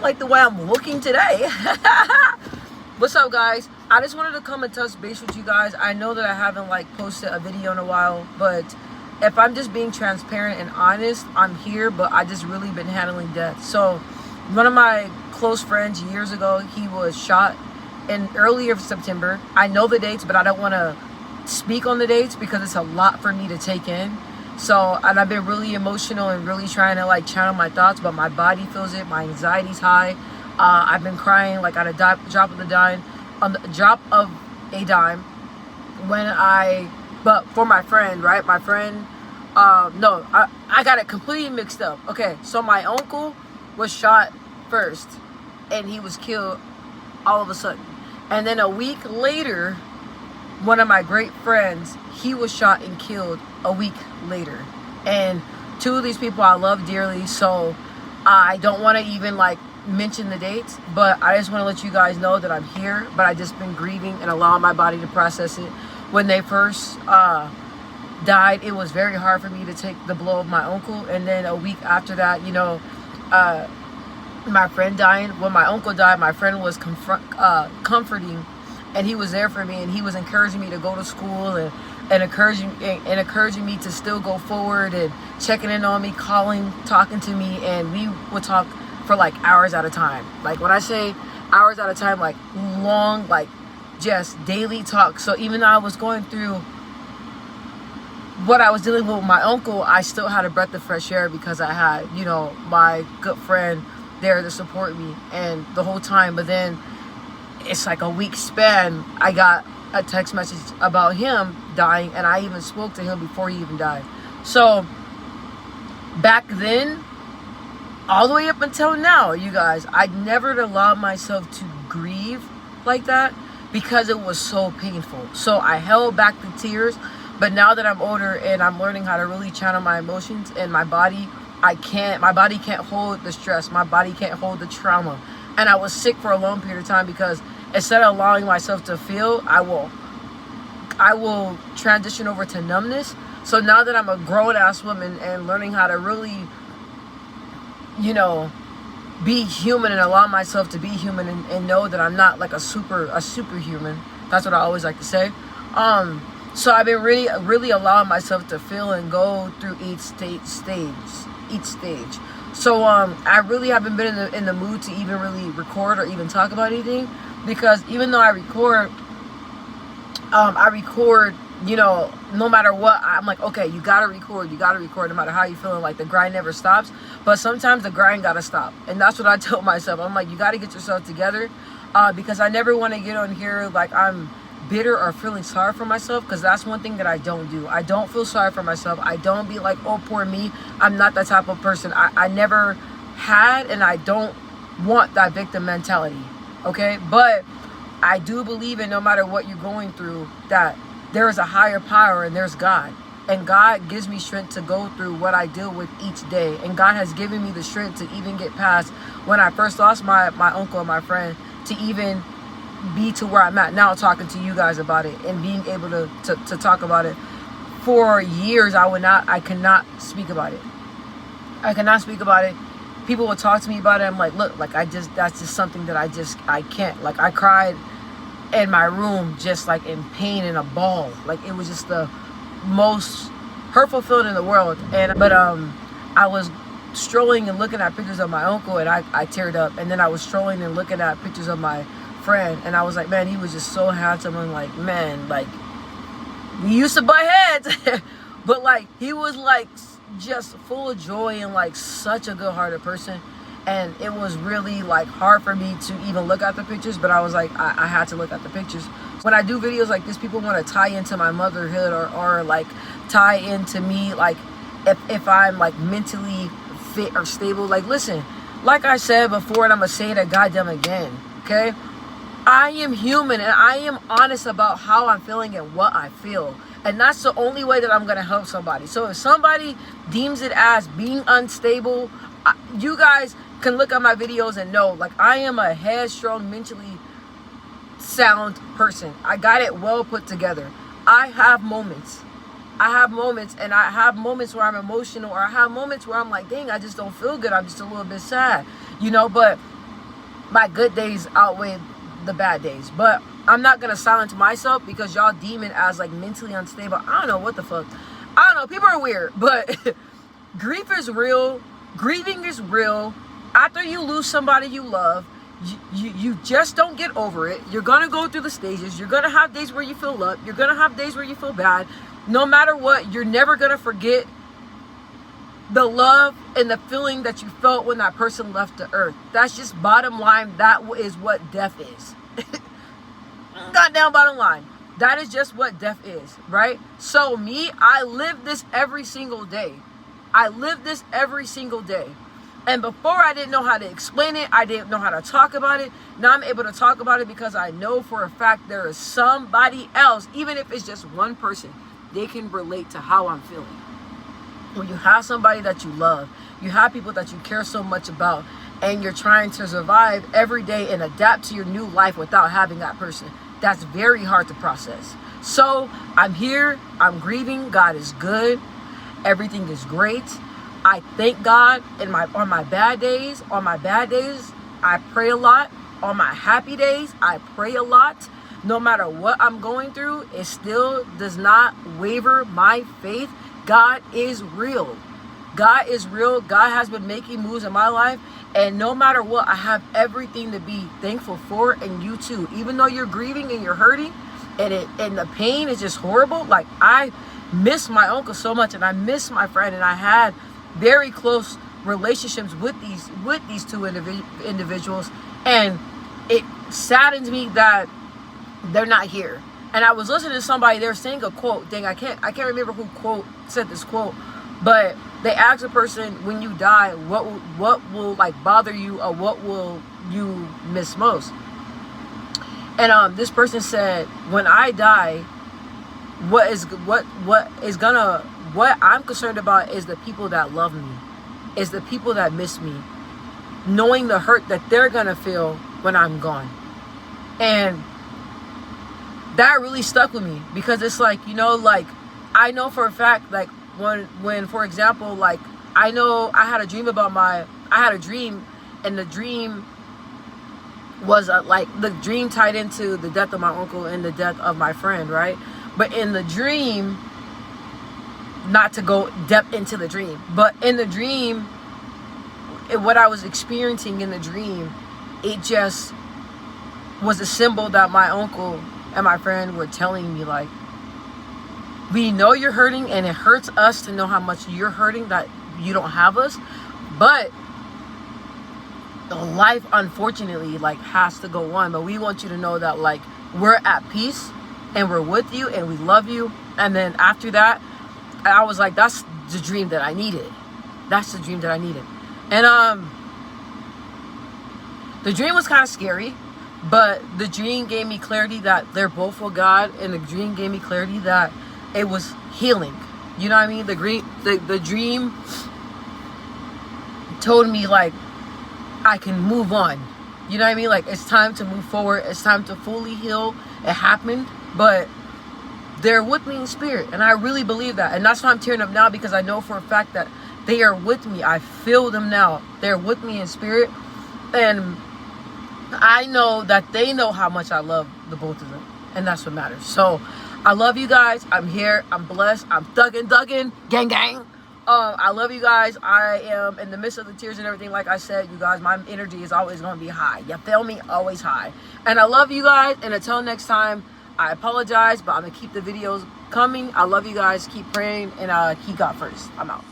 like the way I'm looking today. What's up, guys? I just wanted to come and touch base with you guys. I know that I haven't like posted a video in a while, but if I'm just being transparent and honest, I'm here, but I just really been handling death. So one of my close friends years ago, he was shot in earlier September. I know the dates, but I don't want to speak on the dates because it's a lot for me to take in. So, and I've been really emotional and really trying to like channel my thoughts, but my body feels it. My anxiety's high. I've been crying like at a drop of a dime, but for my friend, right? My friend, no, I got it completely mixed up. Okay, so my uncle was shot first and he was killed all of a sudden. And then a week later, one of my great friends, he was shot and killed a week later. And two of these people I love dearly, so I don't want to even like mention the dates, but I just want to let you guys know that I'm here, but I just been grieving and allowing my body to process it. When they first died, it was very hard for me to take the blow of my uncle, and then a week after that, you know, my friend dying. When my uncle died, my friend was comforting, and he was there for me, and he was encouraging me to go to school and encouraging me to still go forward and checking in on me, calling, talking to me, and we would talk for like hours at a time. Like when I say hours at a time, like long, like just daily talk. So even though I was going through what I was dealing with my uncle, I still had a breath of fresh air because I had, you know, my good friend there to support me and the whole time. But then it's like a week span, I got a text message about him dying, and I even spoke to him before he even died. So back then, all the way up until now, you guys, I never allowed myself to grieve like that because it was so painful. So I held back the tears, but now that I'm older and I'm learning how to really channel my emotions and my body, my body can't hold the stress. My body can't hold the trauma. And I was sick for a long period of time because instead of allowing myself to feel, I will transition over to numbness. So now that I'm a grown-ass woman and learning how to really, you know, be human and allow myself to be human and know that I'm not like a superhuman. That's what I always like to say. So I've been really allowing myself to feel and go through each stage. So I really haven't been in the mood to even really record or even talk about anything, because even though I record, you know, no matter what, I'm like, okay, you gotta record no matter how you feeling. Like the grind never stops, but sometimes the grind gotta stop. And that's what I tell myself. I'm like, you gotta get yourself together, because I never want to get on here like I'm bitter or feeling sorry for myself, because that's one thing that I don't do. I don't feel sorry for myself. I don't be like, oh, poor me. I'm not that type of person. I never had, and I don't want that victim mentality, okay? But I do believe in, no matter what you're going through, that there is a higher power and there's God. And God gives me strength to go through what I deal with each day. And God has given me the strength to even get past when I first lost my uncle and my friend, to even be to where I'm at now, talking to you guys about it and being able to talk about it. For years, I could not speak about it. I cannot speak about it. People would talk to me about it. I'm like, look, like that's just something that I can't. Like I cried in my room, just like in pain, in a ball. Like it was just the most hurtful feeling in the world. But I was strolling and looking at pictures of my uncle, and I teared up. And then I was strolling and looking at pictures of my friend, and I was like, man, he was just so handsome. And like, man, like we used to butt heads, but like he was like just full of joy and like such a good-hearted person. And it was really like hard for me to even look at the pictures, but I was like, I had to look at the pictures. When I do videos like this, people want to tie into my motherhood or like tie into me, like if I'm like mentally fit or stable. Like, listen, like I said before, and I'm gonna say that goddamn again, okay? I am human, and I am honest about how I'm feeling and what I feel. And that's the only way that I'm going to help somebody. So if somebody deems it as being unstable, you guys can look at my videos and know, like, I am a headstrong, mentally sound person. I got it well put together. I have moments, and I have moments where I'm emotional, or I have moments where I'm like, dang, I just don't feel good. I'm just a little bit sad, you know, but my good days outweigh the bad days. But I'm not gonna silence myself because y'all deem it as like mentally unstable. I don't know what the fuck. I don't know. People are weird, but grief is real. Grieving is real. After you lose somebody you love, you just don't get over it. You're gonna go through the stages. You're gonna have days where you feel up. You're gonna have days where you feel bad. No matter what, you're never gonna forget the love and the feeling that you felt when that person left the earth. That's just bottom line. That is what death is. Goddamn bottom line. That is just what death is, right? So me, I live this every single day. I live this every single day. And before I didn't know how to explain it. I didn't know how to talk about it. Now I'm able to talk about it because I know for a fact there is somebody else, even if it's just one person, they can relate to how I'm feeling. When you have somebody that you love, you have people that you care so much about, and you're trying to survive every day and adapt to your new life without having that person, that's very hard to process. So I'm here, I'm grieving. God is good. Everything is great. I thank God on my bad days. On my bad days, I pray a lot. On my happy days, I pray a lot. No matter what I'm going through, it still does not waver my faith. God is real. God is real. God has been making moves in my life. And no matter what, I have everything to be thankful for, and you too. Even though you're grieving and you're hurting and the pain is just horrible. Like, I miss my uncle so much, and I miss my friend, and I had very close relationships with these two individuals, and it saddens me that they're not here. And I was listening to somebody, they're saying a quote. Dang, I can't remember who said this quote, but they asked a person, when you die, what will like bother you, or what will you miss most? And this person said, when I die, what I'm concerned about is the people that love me, is the people that miss me, knowing the hurt that they're gonna feel when I'm gone. And that really stuck with me, because it's like, you know, like, I know for a fact, like, when for example, like, I know I had a dream and the dream was like, the dream tied into the death of my uncle and the death of my friend, right? But in the dream, not to go depth into the dream, but in the dream, what I was experiencing in the dream, it just was a symbol that my uncle and my friend were telling me, like, we know you're hurting, and it hurts us to know how much you're hurting, that you don't have us, but life unfortunately like has to go on. But we want you to know that, like, we're at peace and we're with you and we love you. And then after that, I was like, that's the dream that I needed. That's the dream that I needed. And the dream was kind of scary, but the dream gave me clarity that they're both with God, and the dream gave me clarity that it was healing. You know what I mean? The dream told me, like, I can move on. You know what I mean? Like, it's time to move forward. It's time to fully heal. It happened, but they're with me in spirit, and I really believe that. And that's why I'm tearing up now, because I know for a fact that they are with me. I feel them now. They're with me in spirit, and I know that they know how much I love the both of them, and that's what matters. So I love you guys. I'm here. I'm blessed. I'm thuggin', gang, gang. I love you guys. I am in the midst of the tears and everything. Like I said, you guys, my energy is always going to be high. You feel me? Always high. And I love you guys. And until next time, I apologize, but I'm going to keep the videos coming. I love you guys. Keep praying, and keep God first. I'm out.